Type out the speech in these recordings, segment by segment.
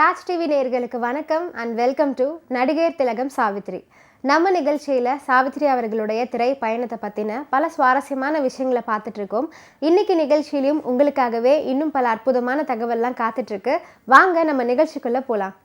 Raj TV நேயர்களுக்கு வணக்கம் and welcome to நடிகர் திலகம் சாவித்ரி. நம்ம நிகழ்ச்சியில் சாவித்ரி அவர்களுடைய திரை பயணத்தை பற்றின பல சுவாரஸ்யமான விஷயங்களை பார்த்துட்டு இருக்கோம். இன்னைக்கு நிகழ்ச்சியிலையும் உங்களுக்காகவே இன்னும் பல அற்புதமான தகவல்லாம் காத்துட்ருக்கு. வாங்க நம்ம நிகழ்ச்சிக்குள்ளே போகலாம்.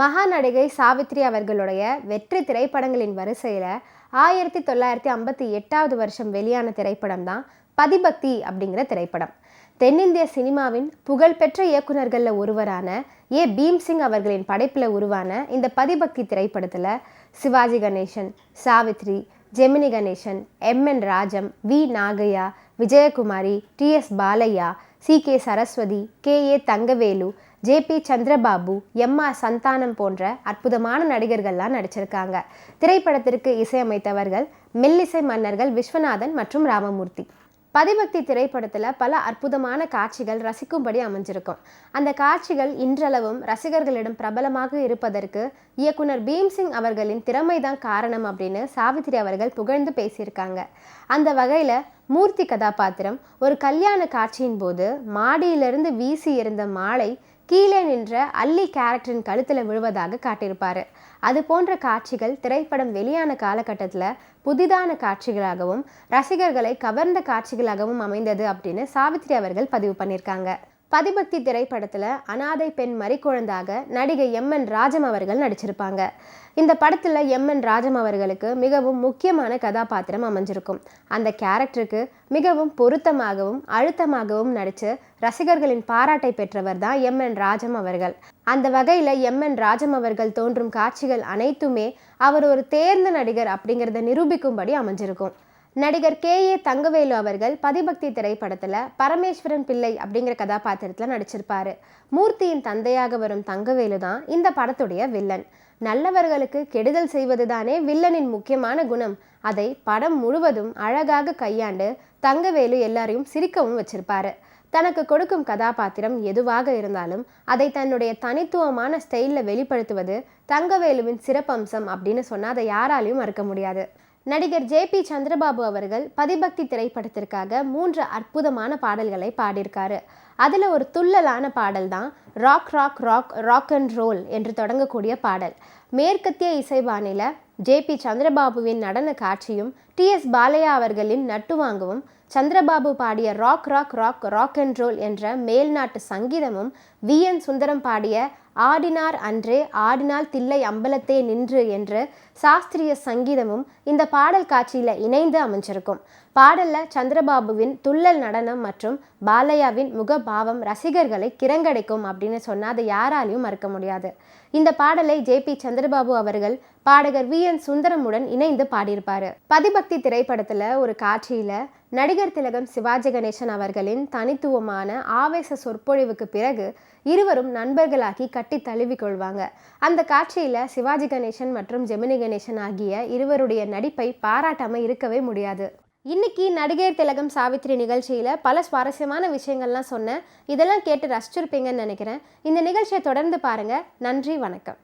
மகா நடிகை சாவித்ரி அவர்களுடைய வெற்றி திரைப்படங்களின் வரிசையில் 1958 வருஷம் வெளியான திரைப்படம் தான் பதிபக்தி அப்படிங்கிற திரைப்படம். தென்னிந்திய சினிமாவின் புகழ்பெற்ற இயக்குநர்களில் ஒருவரான பீம்சிங் அவர்களின் படைப்பில் உருவான இந்த பதிபக்தி திரைப்படத்தில் Sivaji Ganesan, Savitri, Gemini Ganesan, M N. Rajam, V. Nagaiah, Vijayakumari, T S. Balaiah, C K. Saraswathi, K A. Thangavelu, J P. Chandrababu, M R. Santhanam போன்ற அற்புதமான நடிகர்கள்லாம் நடிச்சிருக்காங்க. திரைப்படத்திற்கு இசையமைத்தவர்கள் மெல்லிசை மன்னர்கள் விஸ்வநாதன் மற்றும் ராமமூர்த்தி. பதிபக்தி திரைப்படத்தில் பல அற்புதமான காட்சிகள் ரசிக்கும்படி அமைஞ்சிருக்கும். அந்த காட்சிகள் இன்றளவும் ரசிகர்களிடம் பிரபலமாக இருப்பதற்கு இயக்குனர் பீம்சிங் அவர்களின் திறமைதான் காரணம் அப்படின்னு சாவித்ரி அவர்கள் புகழ்ந்து பேசியிருக்காங்க. அந்த வகையில் மூர்த்தி கதாபாத்திரம் ஒரு கல்யாண காட்சியின் போது மாடியிலிருந்து வீசி எறிந்த மாலை கீழே நின்ற அல்லி கேரக்டரின் கழுத்தில் விழுவதாக காட்டியிருப்பார். அது போன்ற காட்சிகள் திரைப்படம் வெளியான காலகட்டத்தில் புதிதான காட்சிகளாகவும் ரசிகர்களை கவர்ந்த காட்சிகளாகவும் அமைந்தது அப்படின்னு சாவித்ரி அவர்கள் பதிவு பண்ணியிருக்காங்க. பதிபக்தி திரைப்படத்தில் அனாதை பெண் மறிக்குழந்தாக நடிகை எம்.என். ராஜம் அவர்கள் நடிச்சிருப்பாங்க. இந்த படத்தில் எம்.என். ராஜம் அவர்களுக்கு மிகவும் முக்கியமான கதாபாத்திரம் அமைஞ்சிருக்கும். அந்த கேரக்டருக்கு மிகவும் பொருத்தமாகவும் அழுத்தமாகவும் நடித்து ரசிகர்களின் பாராட்டை பெற்றவர் தான் எம்.என். ராஜம் அவர்கள். அந்த வகையில் எம்.என். ராஜம் அவர்கள் தோன்றும் காட்சிகள் அனைத்துமே அவர் ஒரு தேர்ந்த நடிகர் அப்படிங்கிறத நிரூபிக்கும்படி அமைஞ்சிருக்கும். நடிகர் கே.ஏ. தங்கவேலு அவர்கள் பதிபக்தி திரைப்படத்தில் பரமேஸ்வரன் பிள்ளை அப்படிங்கிற கதாபாத்திரத்தில் நடிச்சிருப்பாரு. மூர்த்தியின் தந்தையாக வரும் தங்கவேலு தான் இந்த படத்துடைய வில்லன். நல்லவர்களுக்கு கெடுதல் செய்வது தானே வில்லனின் முக்கியமான குணம். அதை படம் முழுவதும் அழகாக கையாண்டு தங்கவேலு எல்லாரையும் சிரிக்கவும் வச்சிருப்பாரு. தனக்கு கொடுக்கும் கதாபாத்திரம் எதுவாக இருந்தாலும் அதை தன்னுடைய தனித்துவமான ஸ்டைலில் வெளிப்படுத்துவது தங்கவேலுவின் சிறப்பம்சம் அப்படின்னு சொன்னால் அதை யாராலையும் மறுக்க முடியாது. நடிகர் ஜே.பி. சந்திரபாபு அவர்கள் பதிபக்தி திரைப்படத்திற்காக 3 அற்புதமான பாடல்களை பாடியிருக்காரு. அதில் ஒரு துள்ளலான பாடல் தான் rock rock rock rock and roll என்று தொடங்கக்கூடிய பாடல். மேற்கத்திய இசைபாணியில் ஜே.பி. சந்திரபாபுவின் நடன காட்சியும் டி.எஸ். பாலையா அவர்களின் நட்டுவாங்கவும் சந்திரபாபு பாடிய rock rock rock rock and roll என்ற மேல்நாட்டு சங்கீதமும் வி.என். சுந்தரம் பாடிய ஆடினார் அன்றே ஆடினால் தில்லை அம்பலத்தே நின்று என்று சாஸ்திரிய சங்கீதமும் இந்த பாடல் காட்சியில் இணைந்து அமைஞ்சிருக்கும். பாடலில் சந்திரபாபுவின் துள்ளல் நடனம் மற்றும் பாலையாவின் முகபாவம் ரசிகர்களை கிறங்கடைக்கும் அப்படின்னு சொன்னால் அதை யாராலையும் மறுக்க முடியாது. இந்த பாடலை ஜே.பி. சந்திரபாபு அவர்கள் பாடகர் வி.என். சுந்தரமுடன் இணைந்து பாடியிருப்பார். பதிபக்தி திரைப்படத்தில் ஒரு காட்சியில் நடிகர் திலகம் சிவாஜி கணேசன் அவர்களின் தனித்துவமான ஆவேச சொற்பொழிவுக்கு பிறகு இருவரும் நண்பர்களாகி கட்டி தழுவி கொள்வாங்க. அந்த காட்சியில் சிவாஜி கணேசன் மற்றும் ஜெமினி கணேசன் ஆகிய இருவருடைய நடிப்பை பாராட்டாமல் இருக்கவே முடியாது. இன்னைக்கு நடிகர் திலகம் சாவித்ரி நிகழ்ச்சியில் பல சுவாரஸ்யமான விஷயங்கள்லாம் சொன்னேன். இதெல்லாம் கேட்டு ரசிச்சிருப்பீங்கன்னு நினைக்கிறேன். இந்த நிகழ்ச்சியை தொடர்ந்து பாருங்கள். நன்றி, வணக்கம்.